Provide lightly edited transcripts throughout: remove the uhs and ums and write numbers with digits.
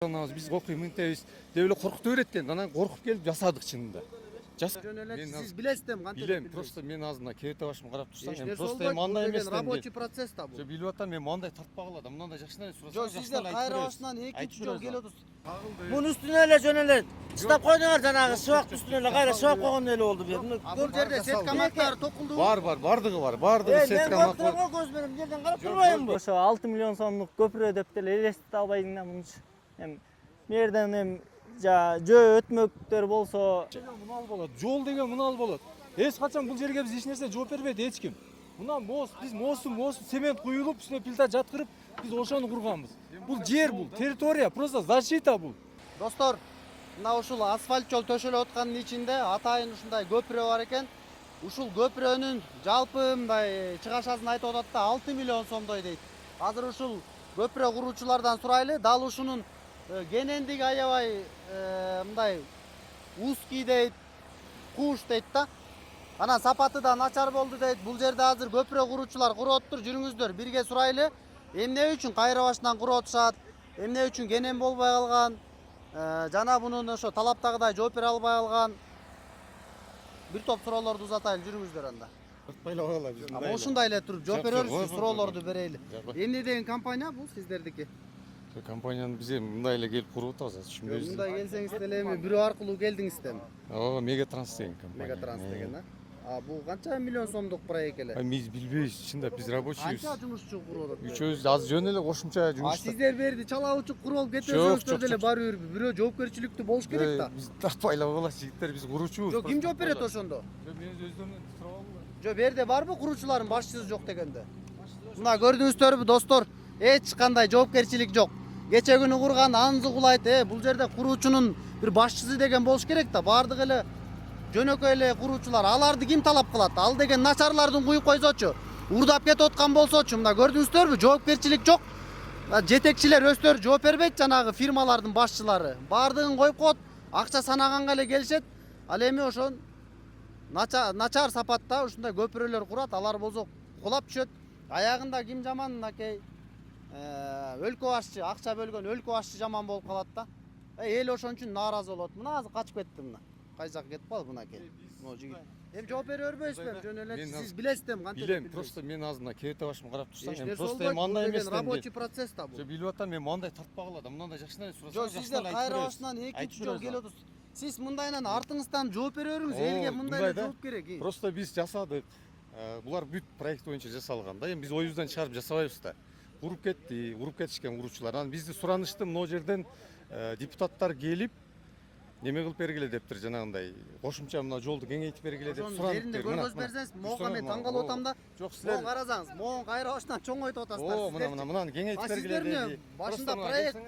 арызданабыз, биз окуй мынтебиз деп эле коркутуп берет экен. Анан коркуп келип жасадык чынында. Сиз билесизби кантип? Билем, просто мен азыр мына кебете башымы карап турсам, Эч нерсе просто болбойт, мындай эмес. рабочий процесс да бул. Жо билип атам, мен мындай тартпагыла да, мындай жакшынан сурасам. Жок, сиздер кайра башынан экинчи жолу келип отурсуз. Мунун үстүнө эле жөн эле чыдап койдуңар, жанагы свактын үстүнө эле кайра свак койгон эле болду бу. Бул жерде сетка мактары токулду. Бардыгы бар. Бардыгы сетка Мен мактар. көрүп көз менен жерден карап турбаймынбы? Ошо 6 миллион сомдук көпүрө деп деле элестете албайдың да мунчу. Эми мерден эми жөө өтмөктөр болсо Мынал болот. Жол деген мынал болот. Эч качан бул жерге биз эч нерсе жооп бербейт эч ким. Мына биз мост цемент куюлуп, үстүнө плита жаткырып, биз ошону курганбыз. Бул жер, бул территория, просто защита бул. Достор, мына ушул асфальт жол төшөлүп аткандын ичинде атайын ушундай көпүрө бар экен. Ушул көпүрөнүн жалпы мындай чыгашасын айтып атат да 6 миллион сомдой дейт. Азыр ушул көпүрө куруучулардан сурайлы, дал ушунун кенендиги аябай мындай узкий дейт, куш дейт да. Анан сапаты да начар болду дейт. Бул жерде азыр көпүрө куруучулар куруп отур, жүрүңүздөр, бирге сурайлы. Эмне үчүн кайра башынан куруп атышат? Эмне үчүн кенен болбой калган? Жана бунун ошо талаптагыдай жооп бере албай калган? Бир топ суроолорду узатайлы, жүрүңүздөр анда. Тартпайлап койгула биз. Ama ушундай эле туруп жооп беребиз, суроолорду берели. Эмне деген компания бул сиздердики? Компанияны биз мындай эле келип куруп атабыз, түшүнбөйсүз. Мындай келсеңиз деле эми бирөө аркылуу келдиңиздерби? Ооба, Мегатранс деген компания. Мегатранс деген, а? Бул канча миллион сомдук проект эле? Биз билбейбиз, чында биз рабочийбиз. Канча жумушчу куруп атат? Үчөөбүз азыр жөн эле кошумча А жумуш. сиздер берди чалап учуп куруп алып кете Жок, берсеңиздер деле барыбир бирөө жоопкерчиликтүү болуш керек да. Биз тартпайлап койгула, жигиттер, биз куруучубуз. Жок, ким жооп берет ошондо? Мен өздөрүнөн сурап алгыла. Жок, берде барбы куруучулардын башчысы жок дегенде? Мына көрдүңүздөрбү достор, эч кандай жоопкерчилик жок. Кече күнү курган анзы кулайт, бул жерде куруучунун бир башчысы деген болуш керек да. Бардык эле жөнөкөй эле куруучулар, аларды ким талап кылат? Ал деген начарлардын куюп койсочу, урдап кетип аткан болсочу, мына көрдүңүздөрбү, жоопкерчилик жок. Жетекчилер өздөрү жооп бербейт, жанагы фирмалардын башчылары. Бардыгын коюп коет, акча санаганга эле келишет. Ал эми ошон начар сапатта ушундай көпүрөлөр курат, алар болсо кулап түшөт. Аягында ким жаман, мынакей өлкө башчы, акча бөлгөн өлкө башчы жаман болуп калат да. Эл ошон үчүн нааразы болот. Мына азыр качып кетти мына. Кай жака кетип калды мынакей. Могу жигит. Эми жооп бере бербейсизби? Жөн эле сиз билесизби кантип? Билем, просто мен азыр мына кебете башымы карап турсам, Эч нерсе просто болбойт, мындай эмес. рабочий процесс да бул. Жо билип атам, мен мындай тартпагыла да, мындай жакшынан сурасам. Жок, сиздер кайра башынан экинчи жолу келип отурсуз. Сиз мындайынан артыңыздан жооп бере бериңиз, элге мындай эле жооп керек. Просто биз жасадык. Булар бүт проект боюнча жасалган да. Эми биз оюбуздан чыгарып жасабайбыз да. Куруп кетишкен куруучулар. Анан бизди суранышты могу жерден депутаттар келип неме кылып бергиле дептир, жанагындай кошумча мына жолду кеңейтип бергиле деп суранып. Жеринде көргөзүп берсеңиз, могу мен таң калып атам да. Жок, силер карасаңыз, могу кайра башынан чоңойтуп атасыздар. Мына кеңейтип бергиле деди. Башында проект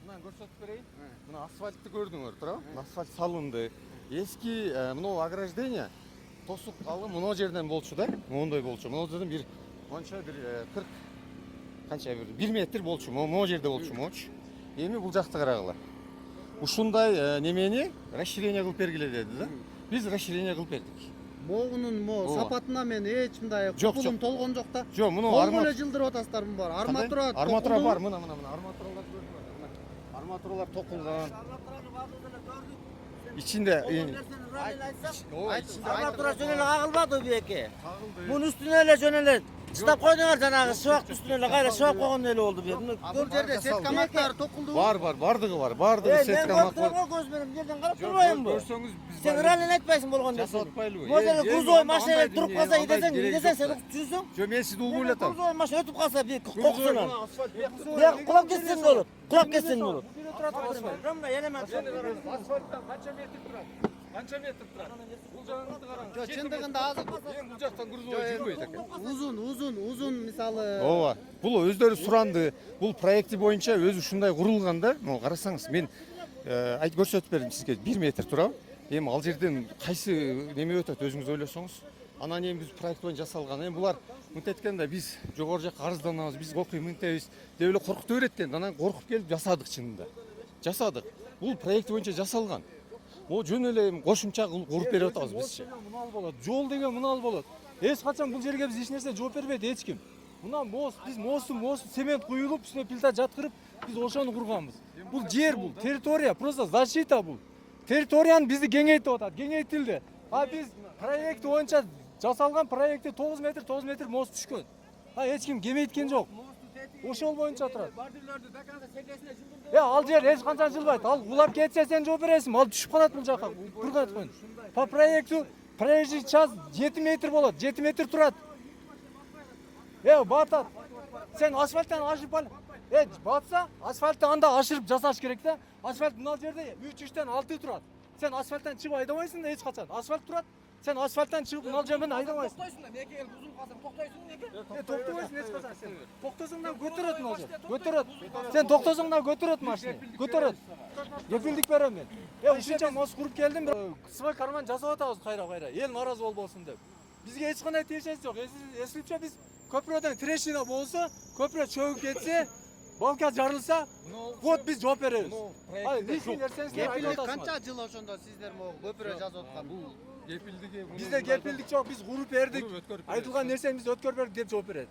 мына көрсөтүп берейин. Мына асфальтты көрдүңөр, туурабы? Асфальт салынды. Эски мына ограждение тосуп калган мына жерден болчу да. Моундай болчу. Мына жерден бир монча бир 40 канча бир 1 метр болчу. Мына жерде болчу моч. Эми бул жакты карагыла. Ушундай немени расширение кылып бергиле деди да. Биз расширение кылып бердик. Могунун сапатына мен эч мындай купулум толгон жок да. Жок, муну арматура жылдырып атасыздар мун бар. Арматура бар, мына арматуралар көрдүңөр. Арматуралар токулган. Ичинде Арматура жөн эле кагылбады беке. Мунун үстүнө эле жөн эле чыдап койдуңар, жанагы свактын үстүнө эле кайра свак койгон эле болду бу. Бул жерде сетка мактары токулду. Бардыгы бар. Бардыгы сетка мактар. Мен көз менен жерден карап турбаймынбы? Көрсөңүз биз Сен раллин айтпайсың болгон нерсе. жасатпайлыбы? Может грузовой машина туруп калса идесең сен түшүрсөң? Жо, мен сизди угуп элетам. Грузовой машина өтүп калса бир кокусунан. Бияк кулап кетсең болот. Кулап кетсең болот. Мына элемент. Асфальттан канча метр турат? Канча метр турат? Бул жагыңызды караңыз. Жок, чындыгында азыр Бул жактан грузовой жүрбөйт экен. Узун мисалы. Ооба. Бул өздөрү суранды. Бул проекти боюнча өзү ушундай курулган да. Могу карасаңыз, мен айтып көрсөтүп бердим сизге 1 метр туурабы? Эми ал жерден кайсы неме өтөт өзүңүз ойлосоңуз. Анан эми биз проект боюнча жасалган. Эми булар мынтип айтканда биз жогору жакка арызданабыз, биз окуй мынтебиз деп эле коркутуп берет экен. Анан коркуп келип жасадык чынында. Жасадык. Бул проект боюнча жасалган. О жөн эле кошумча куруп берип атабыз бизчи. Мынал болот. Жол деген мынал болот. Эч качан бул жерге биз эч нерсе жооп бербейт эч ким. Мына биз мост цемент куюлуп, үстүнө плита жаткырып, Биз ошону курганбыз. Бул жер, бул территория, просто защита бул. Территорияны бизди кеңейтип атат, кеңейтилди. А биз проект боюнча жасалган проектте 9 метр мост түшкөн. А эч ким кемейткен жок. Ошол боюнча турат. Ал жер эч канча жылбайт. Ал улап кетсе сен жооп бересиң. Ал түшүп калат бул жака. Кургат койгон. По проекту проезжий час 7 метр болот. 7 метр турат. Батат. Сен асфальттан ашып ал. Батса асфальтты анда ашырып жасаш керек да. Асфальт мына жерде 3-3тен 6 турат. Сен асфальттан чыгып айдабайсың да эч качан. Асфальт турат. Сен асфальттан чыгып мына жерден айдабайсың. Токтойсуң да, неге бузулуп калсаң токтойсуң неге? Токтойсуң эч качан сен. Токтосоң да көтөрөт мына жер. Көтөрөт. Сен токтосоң да көтөрөт машина. Көтөрөт. Кепилдик берем мен. Ушунча мост куруп келдим. Свой карман жасап атабыз кайра-кайра. Эл нааразы болбосун деп. Бизге эч кандай тиешеси жок. Эслипче биз көпүрөдөн трещина болсо, көпүрө чөгүп кетсе, балка жарылса, вот биз жооп беребиз. Лишний нерсени Кепилдик канча жыл ошондо сиздер могу көпүрө жазып аткан? Кепилдиги Бизде кепилдик жок, биз куруп бердик. Айтылган нерсени биз өткөрүп бердик деп жооп берет.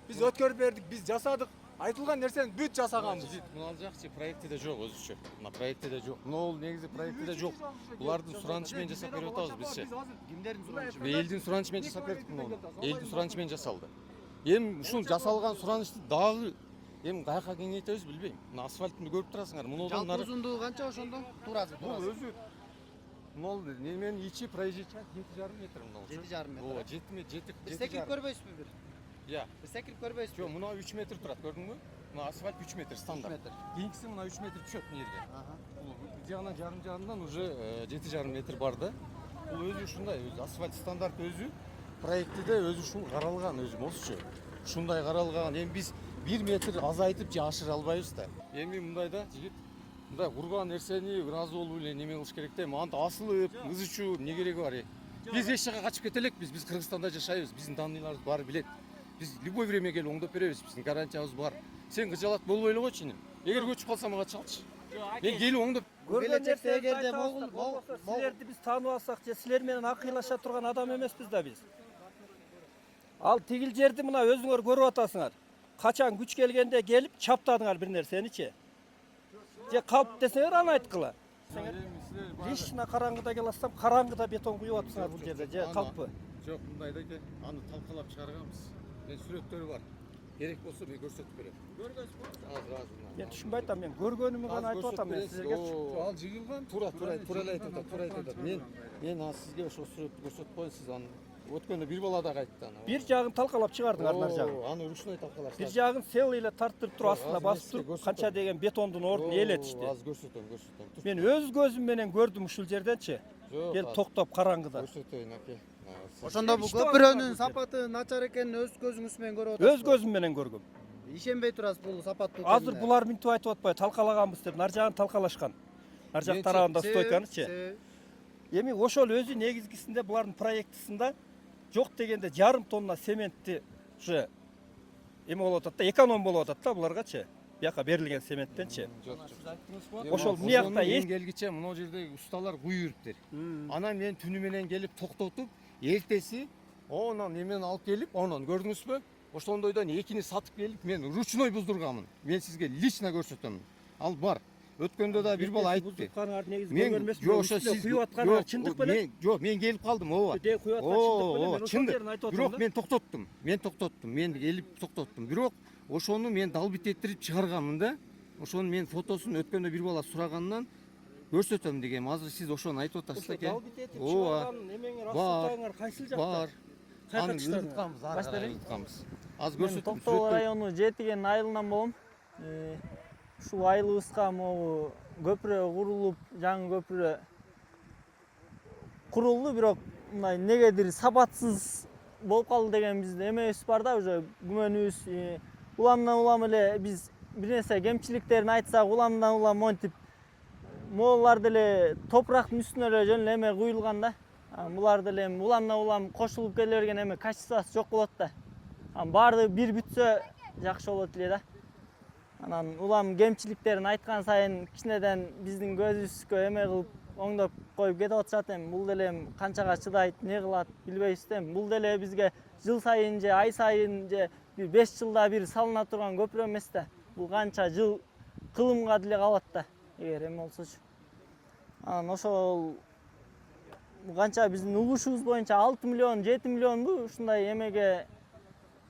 Биз өткөрүп бердик, биз жасадык. Айтылган нерсени бүт жасаганбыз. Мына ал жакчы проектиде жок өзүчө. Мына проектиде жок. Мына негизи проектиде жок. Булардын суранычы менен жасап берип атабыз бизче. Кимдердин суранычы? Элдин суранычы менен жасап бердик муну. Элдин суранычы менен жасалды. Эми ушул жасалган суранычты дагы эми каяка кеңейтебиз билбейм. Мына асфальтты көрүп турасыңар. Муну Жалпы узундугу канча ошондо? Турасы. бул өзү мол неменин ичи проезжий час 7,5 метр мына. 7,5 метр. Ооба, 7 метр, 7. Бир секирип көрбөйсүзбү бир? Я. Бир секирип көрбөйсүзбү? Жок, мына 3 метр турат, көрдүңбү? Мына асфальт 3 метр стандарт. 3 метр. Кийинкиси мына 3 метр түшөт мына жерге. Бул жагынан жарым-жарымдан уже 7,5 метр бар да. Бул өзү ушундай, өзү асфальт стандарт өзү проектиде өзү ушул каралган өзү мостчу. Ушундай каралган. Эми биз 1 метр азайтып же ашыра албайбыз да. Эми мындайда жигит мындай курган нерсени ыраазы болуп эле неме кылыш керек да. Анда асылып, ыз ичүү эмне кереги бар? Биз эч жака качып кете элекпиз. Биз Кыргызстанда жашайбыз. Биздин данныйларыбыз баары билет. Биз любой время келип оңдоп беребиз. Биздин гарантиябыз бар. Сен кыжалат болбой эле койчу иним. Эгер көчүп калсам мага чалчы. Мен келип оңдоп Келечекте эгерде силерди биз таанып алсак же силер менен акыйлаша турган адам эмеспиз да биз. Ал тигил жерди мына өзүңөр көрүп атасыңар. Качан күч келгенде келип чаптадыңар бир нерсеничи. Же калп десеңер аны айткыла. Лично караңгыда келассам, караңгыда бетон куюп атсыңар бул жерде же калппы? Жок, мындайда экен. Аны талкалап чыгарганбыз. Мен сүрөттөрү бар. Керек болсо мен көрсөтүп берем. Азыр. Мен түшүнбөй атам, мен көргөнүмү гана айтып атам мен силерге. Ал жыгылган. Тура айтып атат. Мен сизге ошо сүрөттү көрсөтүп коеюн, сиз аны өткөндө бир бала да кайтты аны. Бир жагын талкалап чыгардыңар нар жагын. Аны ручной талкалап. Бир жагын сел эле тартып туруп астына басып туруп, канча деген бетондун ордун ээлетишти. Азыр көрсөтөм. Мен өз көзүм менен көрдүм ушул жерденчи. Келип токтоп караңгыда. Көрсөтөйүн аке. Ошондо бул көпүрөнүн сапаты начар экенин өз көзүңүз менен көрүп атасыз. Өз көзүм менен көргөм. Ишенбей турасыз бул сапаттуу. Азыр булар минтип айтып атпайбы, талкалаганбыз деп, нар жагын талкалашкан. Нар жак тарабында стойканычы. Эми ошол өзү негизгисинде булардын проектисинде жок дегенде жарым тонна цементти уже эме болуп атат да, эконом болуп атат да буларгачы. Бияка берилген цементтенчи. Ошол биякта эң келгиче мына жердеги усталар куюптир. Анан мен түнү менен келип токтотуп, эртеси онан эмени алып келип, онан көрдүңүзбү? Ошондойдон экини сатып келип, мен ручной буздурганмын. Мен сизге лично көрсөтөм. Ал бар. Өткөндө да бир бала айтты. Мен жок, ошо сиз куюп атканы чындык беле? Жок, мен келип калдым, ооба. Куюп аткан чындык беле? Мен ошол жерин айтып атам. Бирок мен токтоттум. Мен келип токтоттум. Бирок ошону мен далбит этирип чыгарганмын да. Ошонун мен фотосун өткөндө бир бала сурагандан көрсөтөм дегем. Азыр сиз ошону айтып атасыз да экен. Далбит этип чыгарган эмеңер асылтаңар кайсыл жакта? Бар. Аны ырытканбыз. Азыр Мен көрсөтөм. Токтогул району Жетиген айылынан болом. Ушул айылыбызга могу көпүрө курулуп, жаңы көпүрө курулду, бирок мындай негедир сапатсыз болуп калды деген биздин эмебиз бар да, уже күмөнүбүз. Уламдан улам эле биз бир нерсе кемчиликтерин айтсак, уламдан улам монтип моолар деле топурактын үстүнө эле жөн эле эме куюлган да. Булар деле уламдан улам кошулуп келе берген эме качествосы жок болот да. Баардыгы бир бүтсө жакшы болот эле да. Анан улам кемчиликтерин айткан сайын кичинеден биздин көзүбүзгө эме кылып оңдоп коюп кетип атышат. Эми бул деле канчага чыдайт, не кылат билбейбиз да. Бул деле бизге жыл сайын же ай сайын же бир 5 жылда бир салына турган көпүрө эмес да. Бул канча жыл кылымга деле калат да эгер эме болсочу. Анан ошол канча биздин угушубуз боюнча 6 миллион 7 миллионбу ушундай эмеге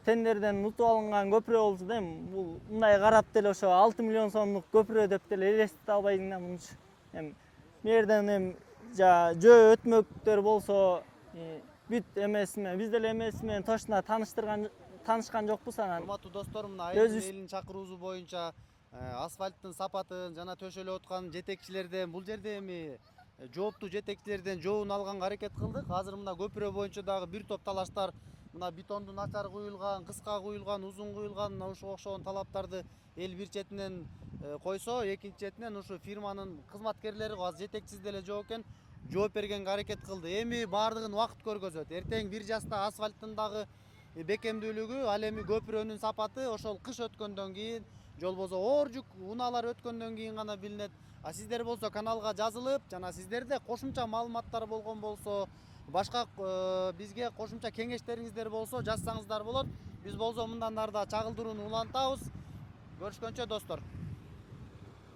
тендерден утуп алынган көпүрө болчу да эми бул мындай карап деле ошо 6 миллион сомдук көпүрө деп деле элестете албайсың да мунчу. Эми мерден эми жөө өтмөктөр болсо бүт эмеси менен биз деле эмеси менен точно таанышкан жокпуз анан. Урматтуу достор, мына Өзүбүз- элдин чакыруусу боюнча асфальттын сапатын жана төшөлүп аткан жетекчилерден бул жерде эми жооптуу жетекчилерден жообун алганга аракет кылдык. Азыр мына көпүрө боюнча дагы бир топ талаштар, мына бетонду начар куюлган, кыска куюлган, узун куюлган, ушуга окшогон талаптарды эл бир четинен койсо, экинчи четинен ушу фирманын кызматкерлери азыр жетекчиси деле жок экен, жооп бергенге аракет кылды. Эми баардыгын убакыт көргөзөт. Эртең бир жазда асфальттын дагы бекемдүүлүгү, ал эми көпүрөнүн сапаты ошол кыш өткөндөн кийин, же болбосо оор жүк унаалар өткөндөн кийин гана билинет. А сиздер болсо каналга жазылып, жана сиздерде кошумча маалыматтар болгон болсо, башка бизге кошумча кеңештериңиздер болсо жазсаңыздар болот. Биз болсо мындан ары да чагылдырууну улантабыз. Көрүшкөнчө достор.